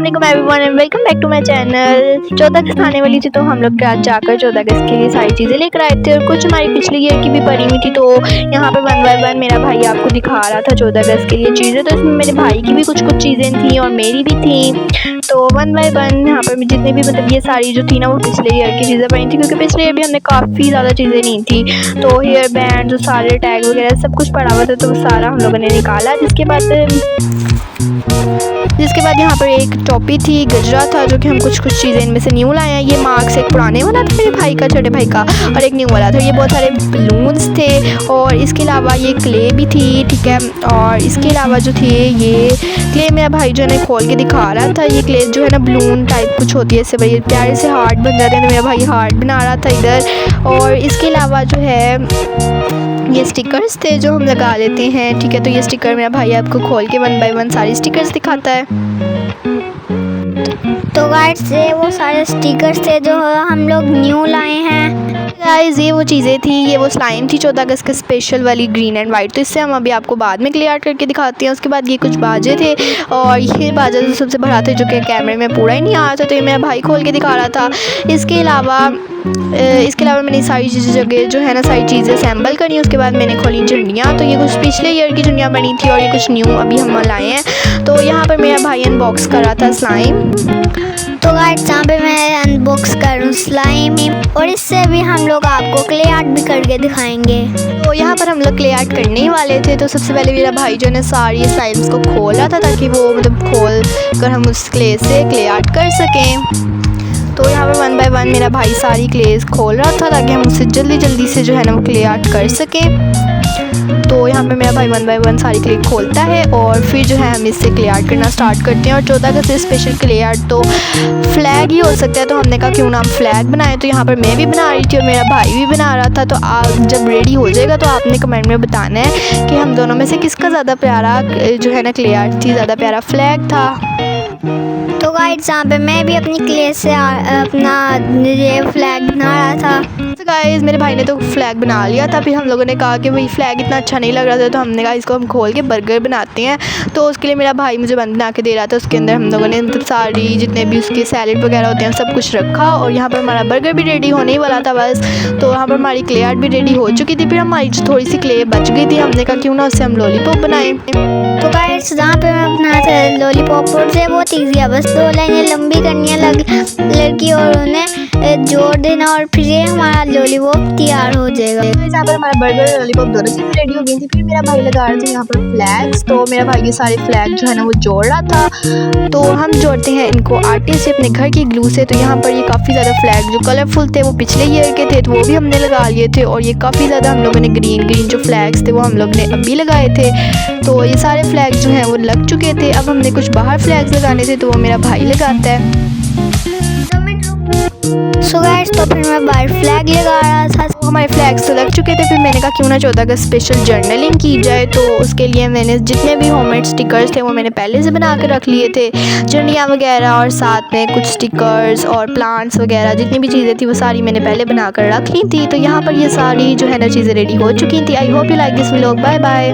अस्सलाम everyone and welcome back to my channel. 14 अगस्त आने वाली थी तो हम लोग आज जाकर 14 अगस्त के लिए सारी चीज़ें लेकर आए थे और कुछ हमारी पिछले ईयर की भी पड़ी हुई थी। तो यहाँ पर 1 बाय 1 मेरा भाई आपको दिखा रहा था 14 अगस्त के लिए चीज़ें। तो इसमें मेरे भाई की भी कुछ चीज़ें थी और मेरी भी थी। तो 1 बाय 1 यहाँ पर जितने भी मतलब ये सारी जो थी ना वो पिछले ईयर की चीज़ें पड़ी थी, क्योंकि पिछले ईयर भी हमने काफ़ी ज़्यादा चीज़ें नहीं थी। तो हेयर बैंड जो सारे टैग वगैरह सब कुछ पड़ा हुआ था तो वो सारा हम लोगों ने निकाला। जिसके बाद यहाँ पर एक टोपी थी, गजरा था, जो कि हम कुछ चीज़ें इनमें से न्यू लाए हैं। ये मार्क्स एक पुराने वाला था मेरे भाई का, छोटे भाई का, और एक न्यू वाला था। ये बहुत सारे बलून्स थे और इसके अलावा ये क्ले भी थी, ठीक है। और इसके अलावा जो थे ये क्ले मेरा भाई जो है ना खोल के दिखा रहा था। ये क्ले जो है ना बलून टाइप कुछ होती है, इससे भाई प्यारे से हार्ट बन जाते हैं। तो मेरा भाई हार्ट बना रहा था इधर। और इसके अलावा जो है ये स्टिकर्स थे जो हम लगा लेते हैं, ठीक है। तो ये स्टिकर मेरा भाई आपको खोल के 1 बाय 1 सारी स्टिकर्स दिखाता है। तो गाइस ये वो सारे स्टिकर्स थे जो हम लोग न्यू लाए हैं। गाइस ये वो चीज़ें थी, ये वो स्लाइम थी 14 अगस्त के स्पेशल वाली ग्रीन एंड वाइट। तो इससे हम अभी आपको बाद में क्लियर करके दिखाते हैं। उसके बाद ये कुछ बाजे थे और ये बाजा तो सबसे बड़ा था जो कि कैमरे में पूरा ही नहीं आ रहा था, तो ये मेरा भाई खोल के दिखा रहा था। इसके अलावा मैंने सारी जगह जो है ना सारी चीज़ें असेंबल करी। उसके बाद मैंने खोली झंडियाँ। तो ये कुछ पिछले ईयर की झंडियाँ बनी थी और ये कुछ न्यू अभी हम लाए हैं। तो यहाँ पर मेरा भाई अनबॉक्स कर रहा था स्लाइम। तो गाइस यहाँ पे मैं अनबॉक्स करूँ स्लाइम, और इससे भी हम लोग आपको क्ले आर्ट भी करके दिखाएंगे। तो यहाँ पर हम लोग क्ले आर्ट करने ही वाले थे। तो सबसे पहले मेरा भाई जो है ना सारी स्लाइम्स को खोल रहा था ताकि वो मतलब खोल कर हम उस क्ले से क्ले आर्ट कर सकें। तो यहाँ पर 1 बाय 1 मेरा भाई सारी क्लेस खोल रहा था ताकि हम उससे जल्दी से जो है ना वो क्ले आर्ट कर सकें। तो यहाँ पे मेरा भाई 1 बाय 1 सारी क्ले खोलता है और फिर जो है हम इससे क्ले आर्ट करना स्टार्ट करते हैं। और 14 अगस्त से स्पेशल क्ले आर्ट तो फ्लैग ही हो सकता है, तो हमने कहा क्यों ना हम फ्लैग बनाए। तो यहाँ पर मैं भी बना रही थी और मेरा भाई भी बना रहा था। तो आप जब रेडी हो जाएगा तो आपने कमेंट में बताना है कि हम दोनों में से किसका ज़्यादा प्यारा जो है ना क्ले आर्ट थी, ज़्यादा प्यारा फ्लैग था। तो गाइस यहाँ पे मैं भी अपनी क्ले से अपना ये फ्लैग बना रहा था। तो गाइस मेरे भाई ने तो फ्लैग बना लिया था। फिर हम लोगों ने कहा कि भाई फ्लैग इतना अच्छा नहीं लग रहा था, तो हमने कहा इसको हम खोल के बर्गर बनाते हैं। तो उसके लिए मेरा भाई मुझे बना के दे रहा था। उसके अंदर हम लोगों ने मतलब सारी जितने भी उसके सैलेड वगैरह होते हैं सब कुछ रखा और यहाँ पर हमारा बर्गर भी रेडी होने ही वाला था बस। तो यहाँ पर हमारी क्ले आर्ट भी रेडी हो चुकी थी। फिर हमारी थोड़ी सी क्ले बच गई थी, हमने कहा क्यों ना उससे हम लॉलीपॉप बनाएं। तो गाइस जहाँ पे मैं बनाया था लॉलीपॉप, और से बहुत ईजी है, बस 2 लाइनें लंबी करनी है लड़की और उन्हें जोड़ देना और फिर ये हमारा लॉलीपॉप तैयार हो जाएगा। यहाँ पर हमारा बर्गर और लॉलीपॉप दोनों चीज़ें रेडी हो गई थी। फिर मेरा भाई लगा रहा था यहाँ पर फ्लैग्स। तो मेरा भाई ये सारे फ्लैग जो है ना वो जोड़ रहा था। तो हम जोड़ते हैं इनको आटे से, अपने घर की ग्लू से। तो यहाँ पर ये काफ़ी ज़्यादा फ्लैग जो कलरफुल थे वो पिछले ईयर के थे, तो वो भी हमने लगा लिए थे। और ये काफ़ी ज़्यादा हम लोगों ने ग्रीन जो फ्लैग्स थे वो हम लोग ने अभी लगाए थे। तो ये सारे फ्लैग जो हैं वो लग चुके थे। अब हमने कुछ बाहर फ्लैग्स लगाने थे तो वो मेरा भाई लगाता है। सो गाइस तो फिर मैं बाहर फ्लैग लगा रहा था। तो हमारे फ्लैग्स तो लग चुके थे। फिर मैंने कहा क्यों ना 14 अगस्त स्पेशल जर्नलिंग की जाए। तो उसके लिए मैंने जितने भी होममेड स्टिकर्स थे वो मैंने पहले से बना के रख लिए थे, झंडियाँ वगैरह और साथ में कुछ स्टिकर्स और प्लांट्स वगैरह जितनी भी चीज़ें थी वो सारी मैंने पहले बना कर रख ली थी। तो यहाँ पर ये सारी जो है ना चीज़ें रेडी हो चुकी थी। I hope you like this vlog. Bye bye.